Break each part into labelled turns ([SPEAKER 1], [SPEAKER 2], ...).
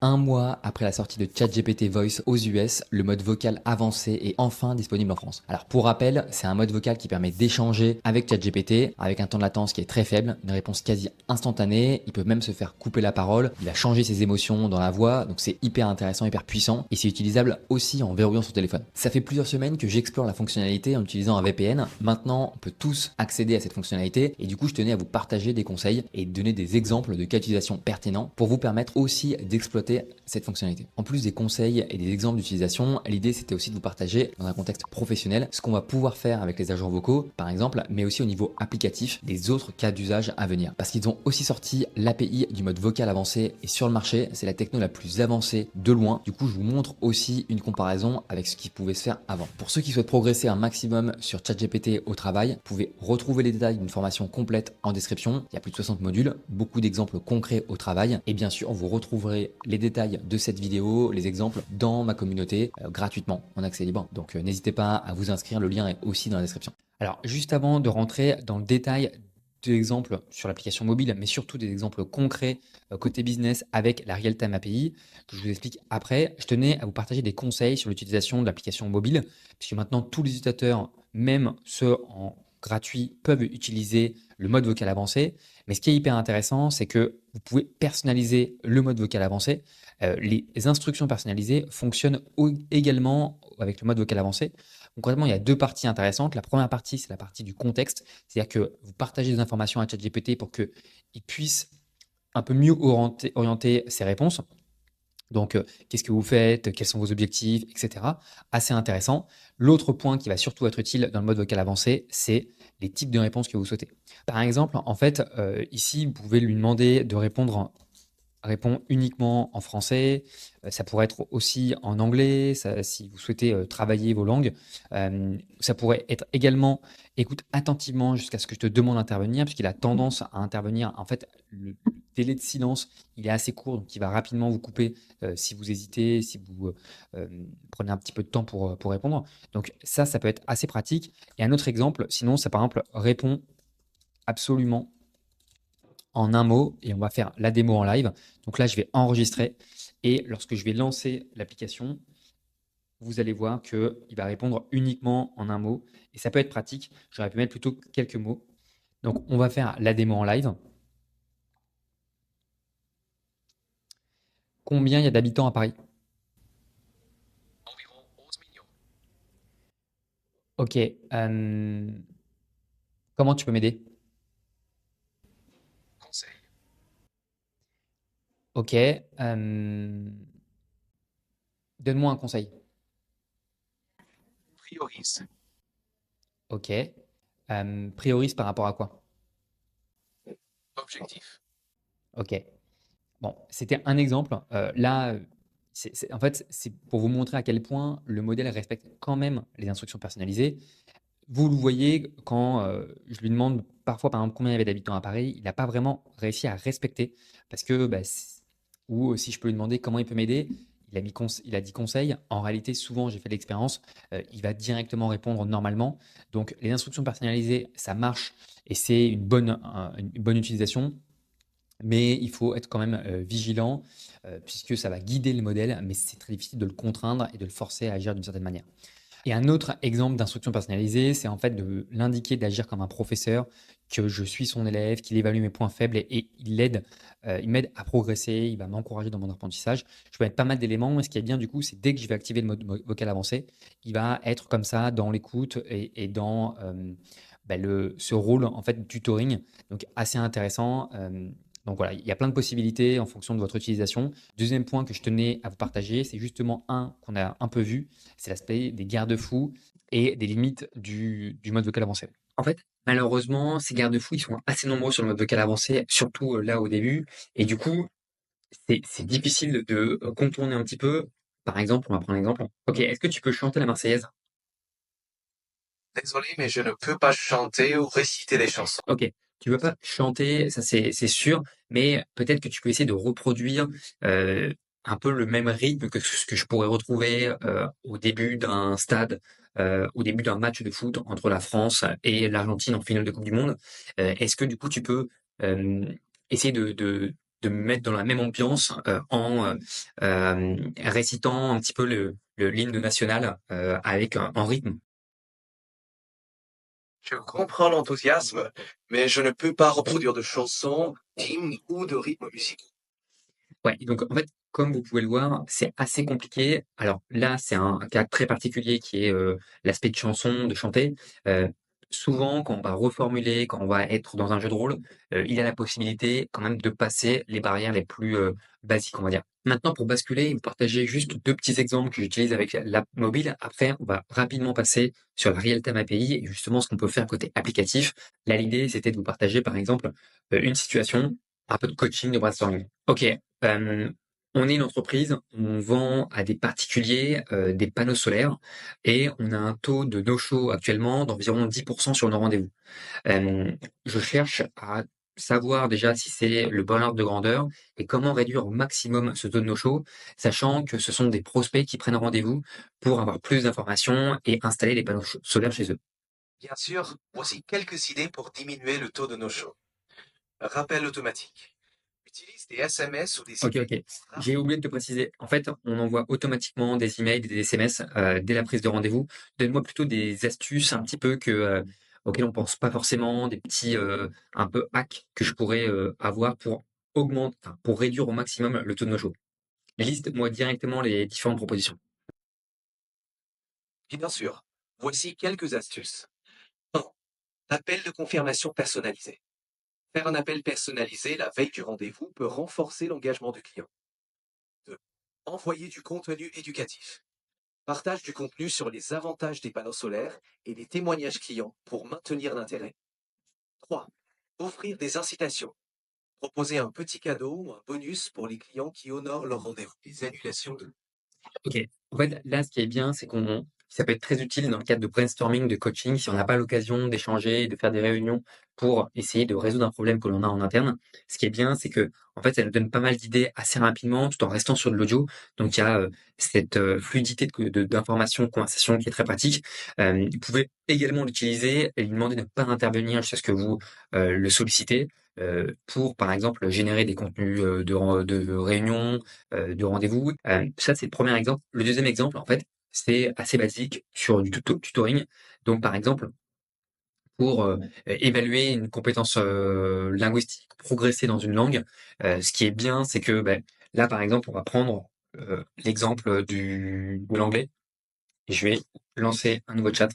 [SPEAKER 1] Un mois après la sortie de ChatGPT Voice aux US, le mode vocal avancé est enfin disponible en France. Alors pour rappel, c'est un mode vocal qui permet d'échanger avec ChatGPT avec un temps de latence qui est très faible, une réponse quasi instantanée, il peut même se faire couper la parole, il va changer ses émotions dans la voix, donc c'est hyper intéressant, hyper puissant et c'est utilisable aussi en verrouillant son téléphone. Ça fait plusieurs semaines que j'explore la fonctionnalité en utilisant un VPN. Maintenant, on peut tous accéder à cette fonctionnalité et du coup, je tenais à vous partager des conseils et donner des exemples de cas d'utilisation pertinents pour vous permettre aussi d'exploiter cette fonctionnalité. En plus des conseils et des exemples d'utilisation, l'idée c'était aussi de vous partager dans un contexte professionnel ce qu'on va pouvoir faire avec les agents vocaux par exemple, mais aussi au niveau applicatif des autres cas d'usage à venir. Parce qu'ils ont aussi sorti l'API du mode vocal avancé et sur le marché, c'est la techno la plus avancée de loin. Du coup, je vous montre aussi une comparaison avec ce qui pouvait se faire avant. Pour ceux qui souhaitent progresser un maximum sur ChatGPT au travail, vous pouvez retrouver les détails d'une formation complète en description. Il y a plus de 60 modules, beaucoup d'exemples concrets au travail et bien sûr, vous retrouverez les détails de cette vidéo, les exemples dans ma communauté gratuitement en accès libre. Donc n'hésitez pas à vous inscrire, le lien est aussi dans la description. Alors juste avant de rentrer dans le détail des exemples sur l'application mobile, mais surtout des exemples concrets côté business avec la Real-Time API, que je vous explique après, je tenais à vous partager des conseils sur l'utilisation de l'application mobile, puisque maintenant tous les utilisateurs, même ceux en gratuit, peuvent utiliser le mode vocal avancé. Mais ce qui est hyper intéressant, c'est que vous pouvez personnaliser le mode vocal avancé. Les instructions personnalisées fonctionnent également avec le mode vocal avancé. Concrètement, il y a deux parties intéressantes. La première partie, c'est la partie du contexte, c'est-à-dire que vous partagez des informations à ChatGPT pour qu'il puisse un peu mieux orienter ses réponses. Donc, qu'est-ce que vous faites, quels sont vos objectifs, etc. Assez intéressant. L'autre point qui va surtout être utile dans le mode vocal avancé, c'est les types de réponses que vous souhaitez. Par exemple, en fait, ici, vous pouvez lui demander de répond uniquement en français. Ça pourrait être aussi en anglais, si vous souhaitez travailler vos langues. Ça pourrait être également écoute attentivement jusqu'à ce que je te demande d'intervenir, puisqu'il a tendance à intervenir. En fait, le délai de silence, il est assez court, donc il va rapidement vous couper si vous hésitez, si vous prenez un petit peu de temps pour répondre. Donc ça peut être assez pratique. Et un autre exemple, sinon, ça par exemple répond absolument en un mot et on va faire la démo en live. Donc là, je vais enregistrer et lorsque je vais lancer l'application, vous allez voir qu'il va répondre uniquement en un mot et ça peut être pratique. J'aurais pu mettre plutôt quelques mots. Donc, on va faire la démo en live. Combien il y a d'habitants à Paris?
[SPEAKER 2] Environ 11 millions.
[SPEAKER 1] Ok. Comment tu peux m'aider?
[SPEAKER 2] Conseil.
[SPEAKER 1] Ok. Donne-moi un conseil.
[SPEAKER 2] Priorise.
[SPEAKER 1] Ok. Priorise par rapport à quoi?
[SPEAKER 2] Objectif.
[SPEAKER 1] Ok. Bon, c'était un exemple. Là, en fait, c'est pour vous montrer à quel point le modèle respecte quand même les instructions personnalisées. Vous le voyez quand je lui demande parfois, par exemple, combien il y avait d'habitants à Paris, il n'a pas vraiment réussi à respecter. Parce que, bah, ou si je peux lui demander comment il peut m'aider, il a dit conseil. En réalité, souvent, j'ai fait l'expérience, il va directement répondre normalement. Donc, les instructions personnalisées, ça marche et c'est une bonne utilisation. Mais il faut être quand même vigilant puisque ça va guider le modèle, mais c'est très difficile de le contraindre et de le forcer à agir d'une certaine manière. Et un autre exemple d'instruction personnalisée, c'est en fait de l'indiquer d'agir comme un professeur, que je suis son élève, qu'il évalue mes points faibles et il m'aide à progresser, il va m'encourager dans mon apprentissage. Je peux mettre pas mal d'éléments et ce qui est bien du coup, c'est dès que je vais activer le mode vocal avancé, il va être comme ça dans l'écoute et dans ce rôle en fait de tutoring. Donc assez intéressant. Donc voilà, il y a plein de possibilités en fonction de votre utilisation. Deuxième point que je tenais à vous partager, c'est justement un qu'on a un peu vu, c'est l'aspect des garde-fous et des limites du mode vocal avancé. En fait, malheureusement, ces garde-fous, ils sont assez nombreux sur le mode vocal avancé, surtout là au début. Et du coup, c'est difficile de contourner un petit peu. Par exemple, on va prendre un exemple. Ok, est-ce que tu peux chanter la Marseillaise?
[SPEAKER 2] Désolé, mais je ne peux pas chanter ou réciter des chansons.
[SPEAKER 1] Ok, tu peux pas chanter, ça c'est sûr, mais peut-être que tu peux essayer de reproduire euh, un peu le même rythme que ce que je pourrais retrouver au début d'un stade, au début d'un match de foot entre la France et l'Argentine en finale de Coupe du Monde. Est-ce que du coup tu peux euh, essayer
[SPEAKER 3] de me mettre dans la même ambiance en récitant un petit peu l'hymne national avec en rythme.
[SPEAKER 2] Je comprends l'enthousiasme, mais je ne peux pas reproduire de chansons, d'hymnes ou de rythmes musicaux.
[SPEAKER 3] Ouais, donc en fait, comme vous pouvez le voir, c'est assez compliqué. Alors là, c'est un cas très particulier qui est l'aspect de chanson, de chanter. Euh, Souvent, quand on va reformuler, quand on va être dans un jeu de rôle, il y a la possibilité quand même de passer les barrières les plus basiques, on va dire. Maintenant, pour basculer, vous partagez juste deux petits exemples que j'utilise avec l'app mobile. Après, on va rapidement passer sur la Real-Time API et justement ce qu'on peut faire côté applicatif. Là, l'idée, c'était de vous partager, par exemple, une situation, un peu de coaching, de brainstorming. Ok, on est une entreprise, on vend à des particuliers des panneaux solaires et on a un taux de no-show actuellement d'environ 10% sur nos rendez-vous. Je cherche à savoir déjà si c'est le bon ordre de grandeur et comment réduire au maximum ce taux de no-show, sachant que ce sont des prospects qui prennent rendez-vous pour avoir plus d'informations et installer les panneaux solaires chez eux.
[SPEAKER 2] Bien sûr, voici quelques idées pour diminuer le taux de no-show. Rappel automatique. Utilise des SMS ou des
[SPEAKER 3] Ok,
[SPEAKER 2] emails.
[SPEAKER 3] ok. J'ai oublié de te préciser. En fait, on envoie automatiquement des emails et des SMS dès la prise de rendez-vous. Donne-moi plutôt des astuces un petit peu auxquelles on pense pas forcément, des petits un peu hacks que je pourrais avoir pour pour réduire au maximum le taux de no-show. Liste-moi directement les différentes propositions.
[SPEAKER 2] Bien sûr, voici quelques astuces. 1. Appel de confirmation personnalisé. Faire un appel personnalisé la veille du rendez-vous peut renforcer l'engagement du client. 2. Envoyer du contenu éducatif. Partage du contenu sur les avantages des panneaux solaires et des témoignages clients pour maintenir l'intérêt. 3. Offrir des incitations. Proposer un petit cadeau ou un bonus pour les clients qui honorent leur rendez-vous. Les annulations de...
[SPEAKER 3] Ok. En fait, là, ce qui est bien, c'est qu'on, ça peut être très utile dans le cadre de brainstorming, de coaching, si on n'a pas l'occasion d'échanger, de faire des réunions pour essayer de résoudre un problème que l'on a en interne. Ce qui est bien, c'est que, en fait, ça nous donne pas mal d'idées assez rapidement, tout en restant sur de l'audio. Donc, il y a cette fluidité d'information, de conversation qui est très pratique. Vous pouvez également l'utiliser et lui demander de ne pas intervenir jusqu'à ce que vous le sollicitez. Pour, par exemple, générer des contenus de réunions, de rendez-vous. Ça, c'est le premier exemple. Le deuxième exemple, en fait, c'est assez basique sur du tutoring. Donc, par exemple, pour évaluer une compétence linguistique, progresser dans une langue, ce qui est bien, c'est que là, par exemple, on va prendre l'exemple de l'anglais. Et je vais lancer un nouveau chat.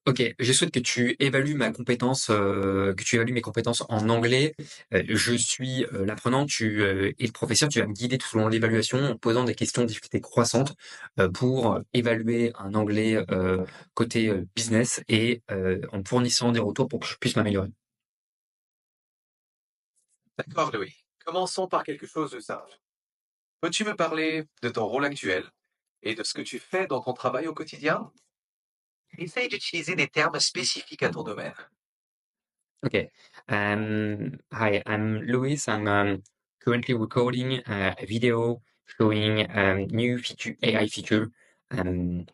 [SPEAKER 3] Ok, je souhaite que tu évalues ma compétence, que tu évalues mes compétences en anglais. Je suis l'apprenant, tu es le professeur, tu vas me guider tout au long de l'évaluation en posant des questions de difficulté croissante pour évaluer un anglais côté business et en me fournissant des retours pour que je puisse m'améliorer.
[SPEAKER 2] D'accord, Louis. Commençons par quelque chose de simple. Peux-tu me parler de ton rôle actuel et de ce que tu fais dans ton travail au quotidien? Essaye d'utiliser des termes spécifiques à ton domaine.
[SPEAKER 3] Okay. Hi, I'm Louis. I'm currently recording a video showing new feature, AI feature, um,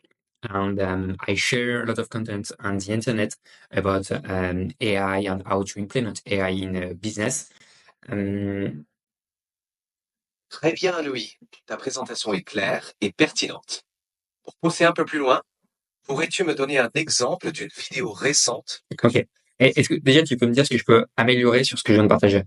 [SPEAKER 3] and I share a lot of content on the internet about AI and how to implement AI in business.
[SPEAKER 2] Très bien, Louis. Ta présentation est claire et pertinente. Pour pousser un peu plus loin, pourrais-tu me donner un exemple d'une vidéo récente que
[SPEAKER 3] Ok. Est-ce que déjà tu peux me dire ce que je peux améliorer sur ce que je viens de partager?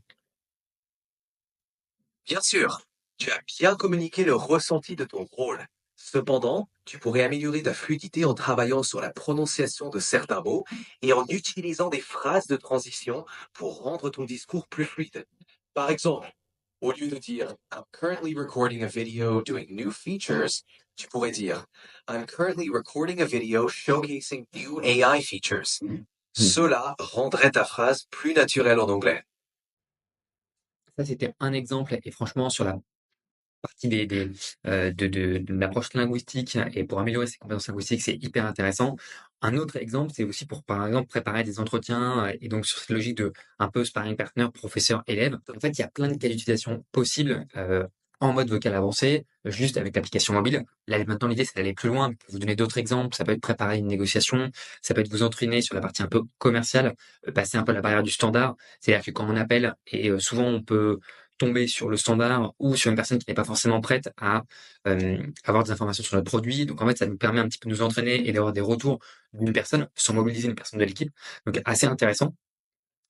[SPEAKER 2] Bien sûr, tu as bien communiqué le ressenti de ton rôle. Cependant, tu pourrais améliorer ta fluidité en travaillant sur la prononciation de certains mots et en utilisant des phrases de transition pour rendre ton discours plus fluide. Par exemple, au lieu de dire I'm currently recording a video doing new features, tu pourrais dire I'm currently recording a video showcasing new AI features. Cela rendrait ta phrase plus naturelle en anglais.
[SPEAKER 3] Ça, c'était un exemple et franchement sur la partie de l'approche linguistique et pour améliorer ses compétences linguistiques, c'est hyper intéressant. Un autre exemple, c'est aussi pour, par exemple, préparer des entretiens et donc sur cette logique de un peu sparring partner, professeur-élève. En fait, il y a plein de cas d'utilisation possibles en mode vocal avancé, juste avec l'application mobile. Là, maintenant, l'idée, c'est d'aller plus loin. Je peux vous donner d'autres exemples. Ça peut être préparer une négociation. Ça peut être vous entraîner sur la partie un peu commerciale, passer un peu la barrière du standard. C'est-à-dire que quand on appelle, et souvent, on peut tomber sur le standard ou sur une personne qui n'est pas forcément prête à avoir des informations sur notre produit. Donc, en fait, ça nous permet un petit peu de nous entraîner et d'avoir des retours d'une personne sans mobiliser une personne de l'équipe. Donc, assez intéressant.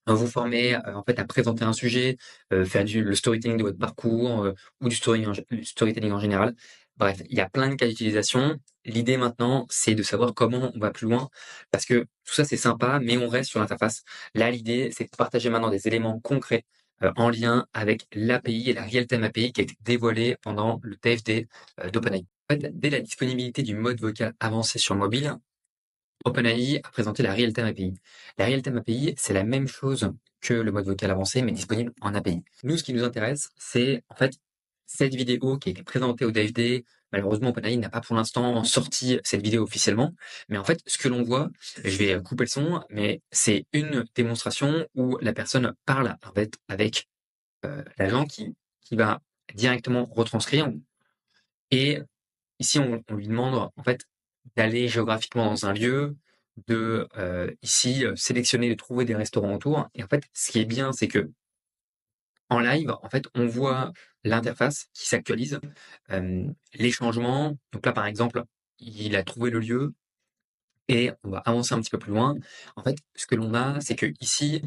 [SPEAKER 3] Vous former, en fait, à présenter un sujet, faire le storytelling de votre parcours, ou du storytelling en général. Bref, il y a plein de cas d'utilisation. L'idée maintenant, c'est de savoir comment on va plus loin parce que tout ça, c'est sympa, mais on reste sur l'interface. Là, l'idée, c'est de partager maintenant des éléments concrets, en lien avec l'API et la Real-Time API qui a été dévoilée pendant le TFD, d'OpenAI. En fait, dès la disponibilité du mode vocal avancé sur mobile, OpenAI a présenté la Real-Time API. La Real-Time API, c'est la même chose que le mode vocal avancé, mais disponible en API. Nous, ce qui nous intéresse, c'est en fait cette vidéo qui a été présentée au DFD. Malheureusement, OpenAI n'a pas pour l'instant sorti cette vidéo officiellement, mais en fait, ce que l'on voit, je vais couper le son, mais c'est une démonstration où la personne parle en fait avec l'agent qui va directement retranscrire. Et ici, on lui demande en fait d'aller géographiquement dans un lieu, de ici sélectionner, de trouver des restaurants autour. Et en fait, ce qui est bien, c'est que en live, en fait, on voit l'interface qui s'actualise, les changements. Donc là, par exemple, il a trouvé le lieu, et on va avancer un petit peu plus loin. En fait, ce que l'on a, c'est que ici,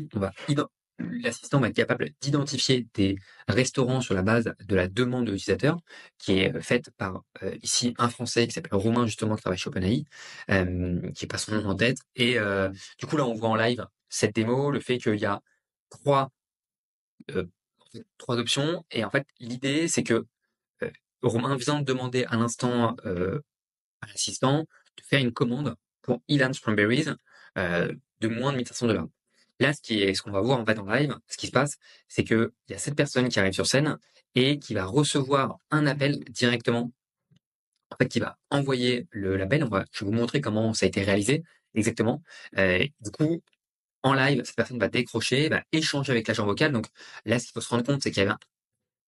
[SPEAKER 3] l'assistant va être capable d'identifier des restaurants sur la base de la demande de l'utilisateur, qui est faite par ici un Français qui s'appelle Romain justement qui travaille chez OpenAI, qui n'est pas son nom en tête. Et du coup là, on voit en live cette démo, le fait qu'il y a trois euh, trois options. Et en fait, l'idée, c'est que euh, Romain vient de demander à l'instant à l'assistant de faire une commande pour Ilan Strawberries de moins de 1 500 $. Là, ce qu'on va voir en fait en live, ce qui se passe, c'est qu'il y a cette personne qui arrive sur scène et qui va recevoir un appel directement, en fait, qui va envoyer le l'appel. Je vais vous montrer comment ça a été réalisé exactement. Du coup, en live, cette personne va décrocher, va échanger avec l'agent vocal. Donc là, ce qu'il faut se rendre compte, c'est qu'il y avait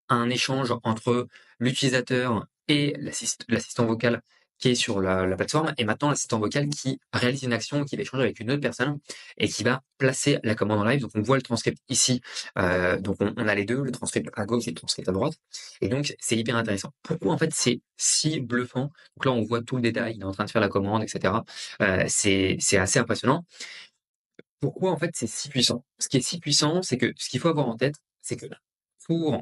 [SPEAKER 3] un échange entre l'utilisateur et l'assistant vocal qui est sur la plateforme, et maintenant l'assistant vocal qui réalise une action, qui va échanger avec une autre personne et qui va placer la commande en live. Donc on voit le transcript ici, donc on a les deux, le transcript à gauche et le transcript à droite, et donc c'est hyper intéressant. Pourquoi en fait c'est si bluffant? Donc là on voit tout le détail, il est en train de faire la commande, etc. C'est assez impressionnant. Pourquoi en fait c'est si puissant? Ce qui est si puissant, c'est que ce qu'il faut avoir en tête, c'est que pour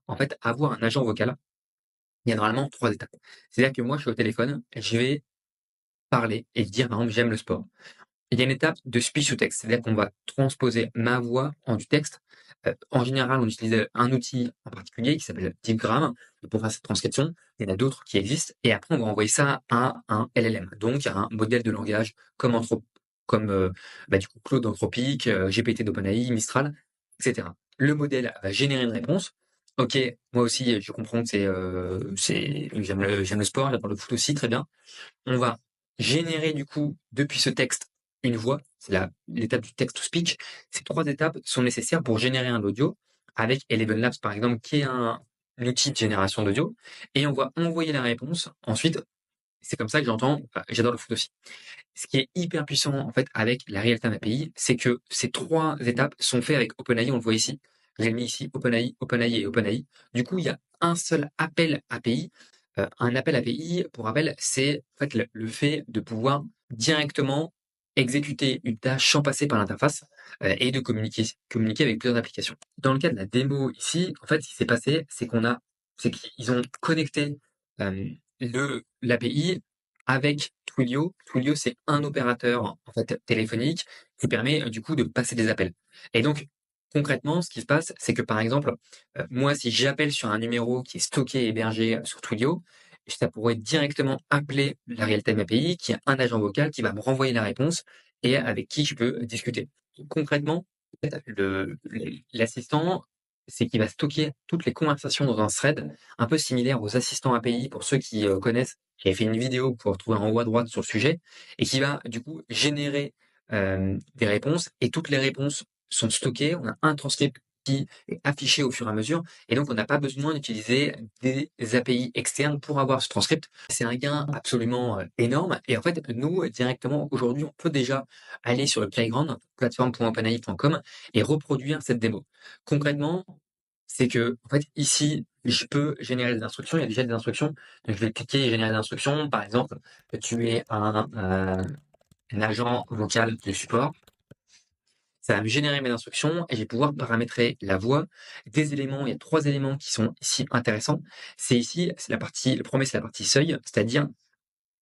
[SPEAKER 3] en fait, avoir un agent vocal, il y a normalement 3 étapes. C'est-à-dire que moi, je suis au téléphone, je vais parler et dire, par exemple: «J'aime le sport». Il y a une étape de speech to text, c'est-à-dire qu'on va transposer ma voix en du texte. En général, on utilise un outil en particulier qui s'appelle DeepGram pour faire cette transcription. Il y en a d'autres qui existent, et après on va envoyer ça à un LLM, donc à un modèle de langage comme du coup Claude d'Anthropic, GPT d'OpenAI, Mistral, et cetera. Le modèle va générer une réponse. OK, moi aussi je comprends que j'aime le sport, j'adore le foot aussi, très bien. On va générer du coup, depuis ce texte, une voix. C'est l'étape du text to speech. Ces 3 étapes sont nécessaires pour générer un audio avec Eleven Labs, par exemple, qui est un outil de génération d'audio, et on va envoyer la réponse. Ensuite, c'est comme ça que j'entends, j'adore le foot aussi. Ce qui est hyper puissant, en fait, avec la Real-Time API, c'est que ces 3 étapes sont faites avec OpenAI, on le voit ici. J'ai mis ici OpenAI, OpenAI et OpenAI. Du coup, il y a un seul appel API. Un appel API, pour rappel, c'est en fait le fait de pouvoir directement exécuter une tâche sans passer par l'interface, et de communiquer avec plusieurs applications. Dans le cas de la démo ici, en fait, ce qui s'est passé, c'est qu'ils ont connecté l'API avec Twilio. Twilio, c'est un opérateur en fait téléphonique qui permet du coup de passer des appels. Et donc concrètement, ce qui se passe, c'est que par exemple, moi, si j'appelle sur un numéro qui est stocké et hébergé sur Twilio, ça pourrait directement appeler la Real-Time API, qui a un agent vocal qui va me renvoyer la réponse et avec qui je peux discuter. Concrètement, en fait, l'assistant, c'est qu'il va stocker toutes les conversations dans un thread, un peu similaire aux assistants API pour ceux qui connaissent. J'avais fait une vidéo pour trouver en haut à droite sur le sujet, et qui va du coup générer des réponses, et toutes les réponses sont stockées. On a un transcript est affiché au fur et à mesure. Et donc, on n'a pas besoin d'utiliser des API externes pour avoir ce transcript. C'est un gain absolument énorme. Et en fait, nous, directement, aujourd'hui, on peut déjà aller sur le playground, plateforme.openai.com, et reproduire cette démo. Concrètement, c'est que, en fait, ici, je peux générer des instructions. Il y a déjà des instructions. Donc, je vais cliquer et générer des instructions. Par exemple, tu es un agent vocal de support. Ça va me générer mes instructions et je vais pouvoir paramétrer la voix. Des éléments, il y a 3 éléments qui sont ici intéressants. C'est ici, c'est la partie, le premier, c'est la partie seuil, c'est-à-dire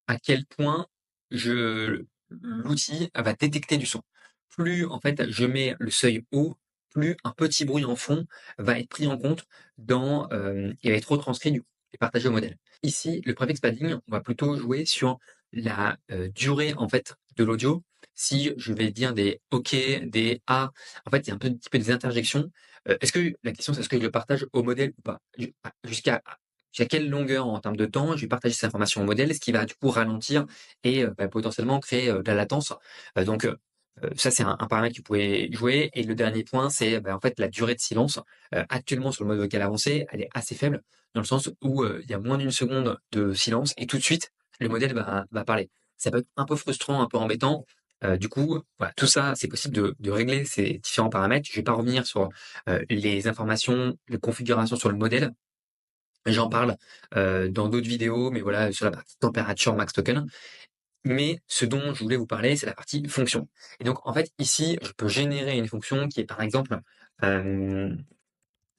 [SPEAKER 3] à quel point l'outil va détecter du son. Plus, en fait, je mets le seuil haut, plus un petit bruit en fond va être pris en compte et va être retranscrit du coup et partagé au modèle. Ici, le prefix padding, on va plutôt jouer sur la durée en fait de l'audio. Si je vais dire des OK, des A, en fait, il y a un petit peu des interjections. Est-ce que la question, c'est est-ce que je le partage au modèle ou pas? Jusqu'à quelle longueur en termes de temps je vais partager cette information au modèle, ce qui va du coup ralentir et potentiellement créer de la latence. Ça, c'est un paramètre que vous pouvez jouer. Et le dernier point, c'est en fait la durée de silence. Actuellement, sur le mode vocal avancé, elle est assez faible, dans le sens où il y a moins d'une seconde de silence et tout de suite, le modèle va parler. Ça peut être un peu frustrant, un peu embêtant. Du coup, voilà, tout ça, c'est possible de régler ces différents paramètres. Je vais pas revenir sur les informations, les configurations sur le modèle. J'en parle dans d'autres vidéos, mais voilà, sur la partie température max token. Mais ce dont je voulais vous parler, c'est la partie fonction. Et donc, en fait, ici, je peux générer une fonction qui est, par exemple, euh,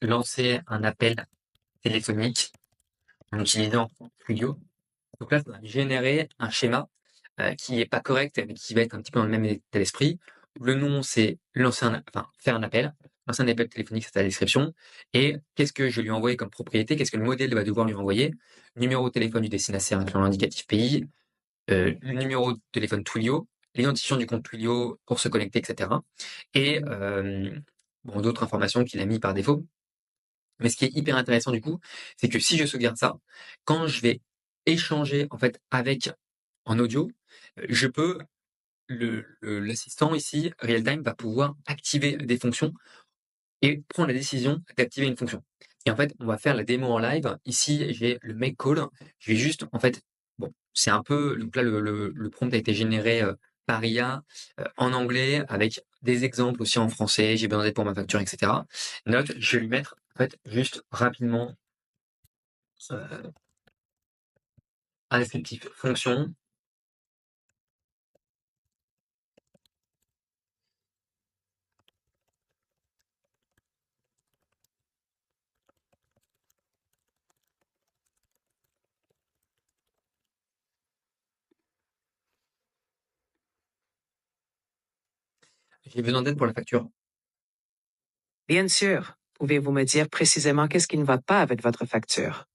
[SPEAKER 3] lancer un appel téléphonique en utilisant Twilio. Donc là, ça va générer un schéma qui est pas correct, mais qui va être un petit peu dans le même état d'esprit. Le nom, c'est faire un appel. Lancer un appel téléphonique, c'est la description. Et qu'est-ce que je lui envoie comme propriété? Qu'est-ce que le modèle va devoir lui envoyer? Numéro de téléphone du destinataire incluant l'indicatif pays, le numéro de téléphone Twilio, l'identifiant du compte Twilio pour se connecter, etc. Et d'autres informations qu'il a mis par défaut. Mais ce qui est hyper intéressant du coup, c'est que si je sauvegarde ça, quand je vais échanger en fait avec en audio, je peux l'assistant ici, real-time, va pouvoir activer des fonctions et prendre la décision d'activer une fonction. Et en fait, on va faire la démo en live. Ici, j'ai le make call. Je vais juste, en fait, bon, c'est un peu, donc là, le prompt a été généré par IA en anglais avec des exemples aussi en français. J'ai besoin d'aide pour ma facture, etc. Note, je vais lui mettre, en fait, juste rapidement euh, un descriptif fonction. J'ai besoin d'aide pour la facture.
[SPEAKER 4] Bien sûr. Pouvez-vous me dire précisément qu'est-ce qui ne va pas avec votre facture?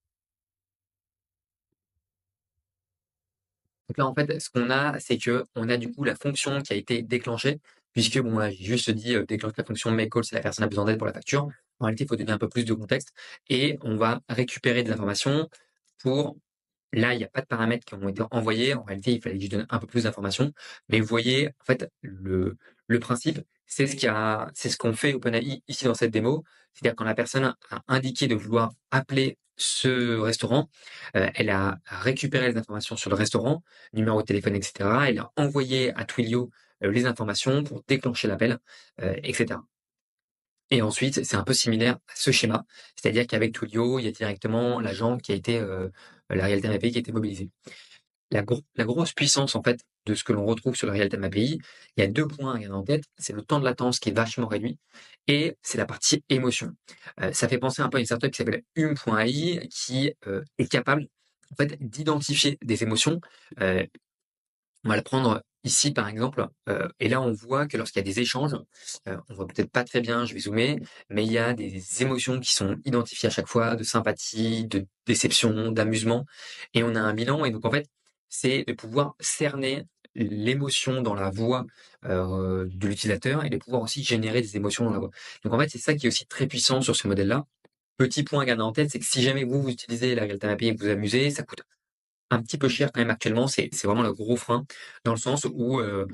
[SPEAKER 3] Donc là, en fait, ce qu'on a, c'est que on a du coup la fonction qui a été déclenchée, puisque bon, là, j'ai juste dit déclenche la fonction make call si la personne a besoin d'aide pour la facture. En réalité, il faut donner un peu plus de contexte et on va récupérer des informations pour. Là, il n'y a pas de paramètres qui ont été envoyés. En réalité, il fallait que je donne un peu plus d'informations. Mais vous voyez, en fait, le principe, c'est ce qu'on fait OpenAI ici dans cette démo. C'est-à-dire quand la personne a indiqué de vouloir appeler ce restaurant, elle a récupéré les informations sur le restaurant, numéro de téléphone, etc. Elle a envoyé à Twilio les informations pour déclencher l'appel, etc. Et ensuite, c'est un peu similaire à ce schéma, c'est-à-dire qu'avec Twilio, il y a directement l'agent qui a été, la Real-Time API qui a été mobilisée. La grosse puissance en fait de ce que l'on retrouve sur la Real-Time API, il y a 2 points à garder en tête, c'est le temps de latence qui est vachement réduit et c'est la partie émotion. Ça fait penser un peu à une startup qui s'appelle Hume.ai qui, est capable en fait d'identifier des émotions. Heu, on va le prendre ici par exemple, et là on voit que lorsqu'il y a des échanges, on voit peut-être pas très bien, je vais zoomer, mais il y a des émotions qui sont identifiées à chaque fois, de sympathie, de déception, d'amusement et on a un bilan et donc en fait, c'est de pouvoir cerner l'émotion dans la voix, de l'utilisateur et de pouvoir aussi générer des émotions dans la voix. Donc en fait, c'est ça qui est aussi très puissant sur ce modèle-là. Petit point à garder en tête, c'est que si jamais vous utilisez la Real-Time API et que vous vous amusez, ça coûte un petit peu cher quand même actuellement, c'est vraiment le gros frein, dans le sens où 1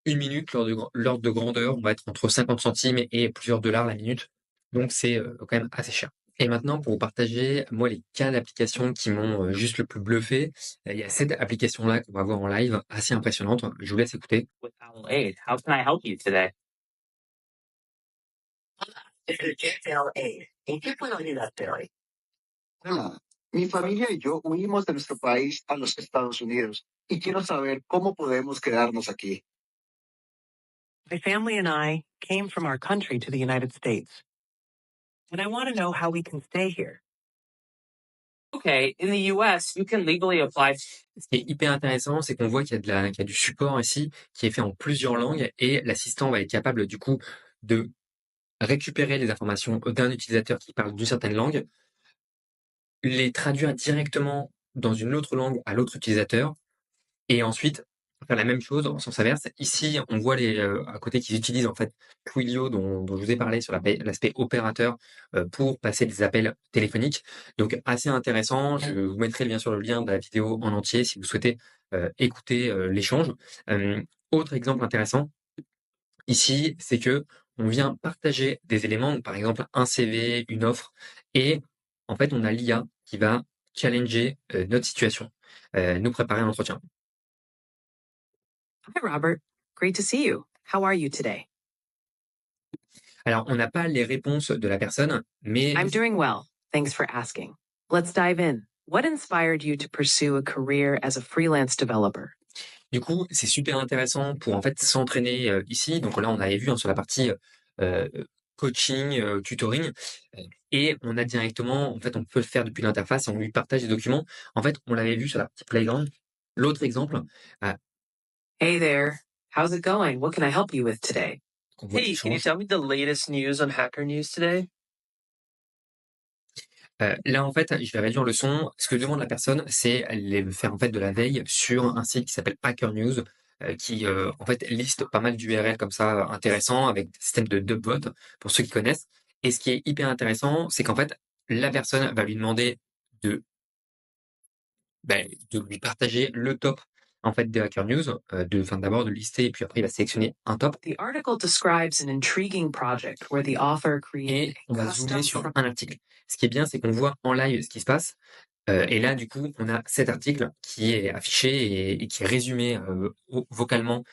[SPEAKER 3] minute, l'ordre de grandeur, on va être entre 50 centimes et plusieurs dollars la minute. Donc c'est, quand même assez cher. Et maintenant pour vous partager, moi, les cas d'applications qui m'ont, juste le plus bluffé, il y a cette application-là qu'on va voir en live, assez impressionnante. Je vous laisse écouter.
[SPEAKER 5] With Owl Aid. How can I help you today?
[SPEAKER 6] ¿En qué puedo ayudarte hoy? Hola, mi familia y yo huimos de nuestro país a los Estados Unidos y quiero saber cómo podemos quedarnos aquí.
[SPEAKER 4] My family and I came from our country to the United States. And I want to know how we can stay here.
[SPEAKER 5] Okay, in the US, you can legally apply.
[SPEAKER 3] Ce qui est hyper intéressant, c'est qu'on voit qu'il y a du support ici qui est fait en plusieurs langues et l'assistant va être capable du coup de récupérer les informations d'un utilisateur qui parle d'une certaine langue, les traduire directement dans une autre langue à l'autre utilisateur et ensuite faire la même chose en sens inverse. Ici, on voit à côté qu'ils utilisent en fait Twilio dont je vous ai parlé sur l'aspect opérateur pour passer des appels téléphoniques. Donc assez intéressant. Je vous mettrai bien sûr le lien de la vidéo en entier si vous souhaitez écouter l'échange. Autre exemple intéressant ici, c'est que on vient partager des éléments, par exemple un CV, une offre, et en fait on a l'IA qui va challenger notre situation, nous préparer un entretien.
[SPEAKER 4] Hi, Robert. Great to see you. How are you today?
[SPEAKER 3] Alors, on n'a pas les réponses de la personne, mais
[SPEAKER 4] I'm doing well. Thanks for asking. Let's dive in. What inspired you to pursue a career as a freelance developer?
[SPEAKER 3] du coup, c'est super intéressant pour en fait s'entraîner ici. Donc là, on avait vu sur la partie coaching, tutoring, et on a directement, en fait, on peut le faire depuis l'interface et on lui partage des documents. En fait, on l'avait vu sur la partie playground. L'autre exemple, euh,
[SPEAKER 4] Hey there. How's it going? What can I help you with today?
[SPEAKER 3] qu'on voit qui
[SPEAKER 5] Hey, can you
[SPEAKER 3] change.
[SPEAKER 5] tell me the latest news on Hacker News today?
[SPEAKER 3] Là, en fait, je vais réduire le son. Ce que demande la personne, c'est faire en fait de la veille sur un site qui s'appelle Hacker News, qui en fait liste pas mal d'URL comme ça intéressants avec des systèmes de dubvote pour ceux qui connaissent. Et ce qui est hyper intéressant, c'est qu'en fait, la personne va lui demander de, de lui partager le top en fait des Hacker News, d'abord de lister et puis après il va sélectionner un top.
[SPEAKER 4] The article describes an intriguing project where the author created
[SPEAKER 3] Et on
[SPEAKER 4] a
[SPEAKER 3] va zoomer
[SPEAKER 4] custom
[SPEAKER 3] sur un article. Ce qui est bien, c'est qu'on voit en live ce qui se passe. Et là, du coup, on a cet article qui est affiché et qui est résumé vocalement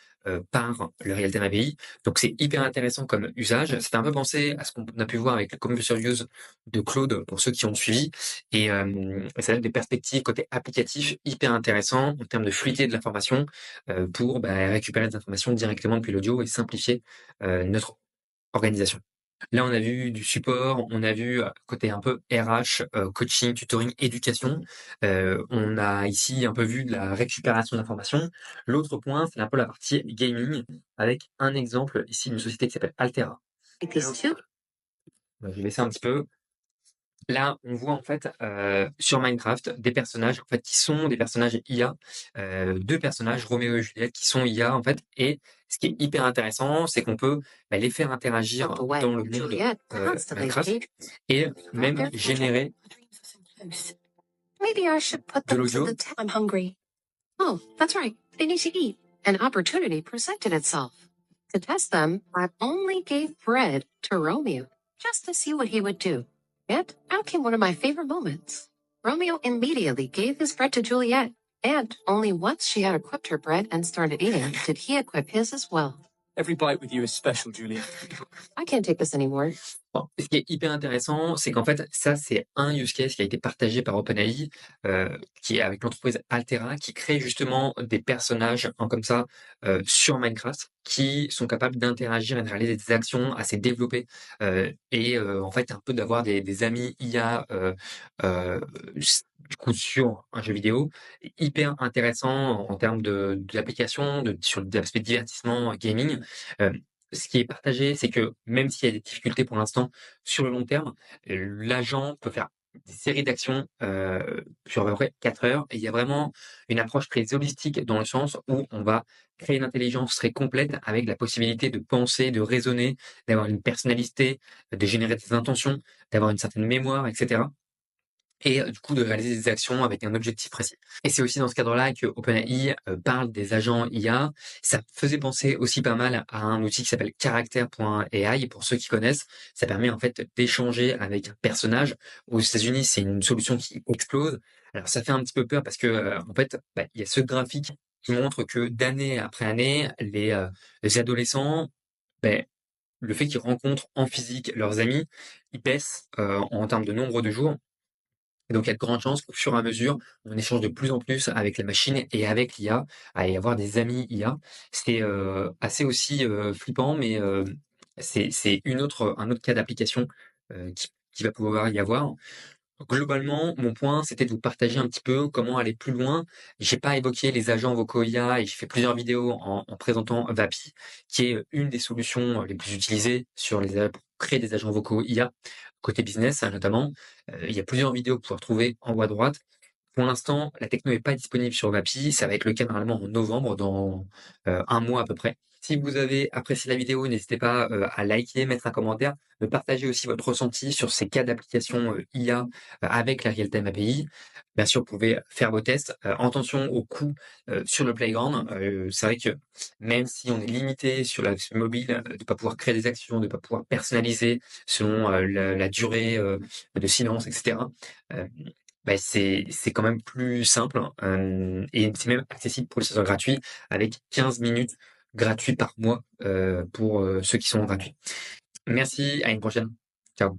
[SPEAKER 3] par le Real-Time API. Donc, c'est hyper intéressant comme usage. C'est un peu pensé à ce qu'on a pu voir avec le Computer Use de Claude pour ceux qui ont suivi. Et ça donne des perspectives côté applicatif hyper intéressants en termes de fluidité de l'information pour récupérer des informations directement depuis l'audio et simplifier notre organisation. Là, on a vu du support, on a vu côté un peu RH, coaching, tutoring, éducation. On a ici un peu vu de la récupération d'informations. L'autre point, c'est un peu la partie gaming avec un exemple ici d'une société qui s'appelle Altera. Je vais baisser un petit peu. Là, on voit en fait sur Minecraft des personnages en fait qui sont des personnages IA, deux personnages Roméo et Juliette qui sont IA en fait. Et ce qui est hyper intéressant, c'est qu'on peut les faire interagir dans le monde Minecraft et même générer
[SPEAKER 7] Maybe I should put
[SPEAKER 3] de
[SPEAKER 7] them to
[SPEAKER 3] l'audio.
[SPEAKER 7] the I'm hungry. Oh, that's right. They need to eat. An opportunity presented itself. To test them, I only gave bread to Romeo, just to see what he would do. Yet, out came one of my favorite moments. Romeo immediately gave his bread to Juliet, and only once she had equipped her bread and started eating did he equip his as well.
[SPEAKER 8] Every bite with you is special, Julia.
[SPEAKER 7] I can't take this anymore.
[SPEAKER 3] Bon, ce qui est hyper intéressant, c'est qu'en fait, ça, c'est un use case qui a été partagé par OpenAI, qui est avec l'entreprise Altera, qui crée justement des personnages comme ça sur Minecraft, qui sont capables d'interagir et de réaliser des actions assez développées, et en fait, un peu d'avoir des amis IA du coup sur un jeu vidéo, hyper intéressant en termes de l'application, sur l'aspect divertissement, gaming. Ce qui est partagé, c'est que même s'il y a des difficultés pour l'instant, sur le long terme, l'agent peut faire des séries d'actions sur à peu près 4 heures. Et il y a vraiment une approche très holistique dans le sens où on va créer une intelligence très complète avec la possibilité de penser, de raisonner, d'avoir une personnalité, de générer des intentions, d'avoir une certaine mémoire, etc. et du coup de réaliser des actions avec un objectif précis. Et c'est aussi dans ce cadre-là que OpenAI parle des agents IA. Ça faisait penser aussi pas mal à un outil qui s'appelle Character.ai. Et pour ceux qui connaissent, ça permet en fait d'échanger avec un personnage. Aux États-Unis, c'est une solution qui explose. Alors ça fait un petit peu peur parce que en fait, il y a ce graphique qui montre que d'année après année, les adolescents, ben, le fait qu'ils rencontrent en physique leurs amis, ils baissent en termes de nombre de jours. Et donc, il y a de grandes chances qu'au fur et à mesure, on échange de plus en plus avec la machine et avec l'IA, à y avoir des amis IA. C'est assez aussi flippant, mais c'est un autre cas d'application qui va pouvoir y avoir. Globalement, mon point, c'était de vous partager un petit peu comment aller plus loin. J'ai pas évoqué les agents vocaux IA et j'ai fait plusieurs vidéos en présentant Vapi, qui est une des solutions les plus utilisées pour créer des agents vocaux IA, côté business notamment. Il y a plusieurs vidéos que vous pouvez retrouver en haut à droite. Pour l'instant, la techno n'est pas disponible sur Vapi. Ça va être le cas normalement en novembre, dans un mois à peu près. Si vous avez apprécié la vidéo, n'hésitez pas à liker, mettre un commentaire, me partager aussi votre ressenti sur ces cas d'application IA avec la Real-Time API. Bien sûr, vous pouvez faire vos tests. Attention aux coûts sur le playground. C'est vrai que même si on est limité sur la mobile, de ne pas pouvoir créer des actions, de ne pas pouvoir personnaliser selon la durée de silence, etc., c'est quand même plus simple et c'est même accessible pour les utilisateurs gratuits avec 15 minutes gratuits par mois pour ceux qui sont gratuits. Merci, à une prochaine. Ciao.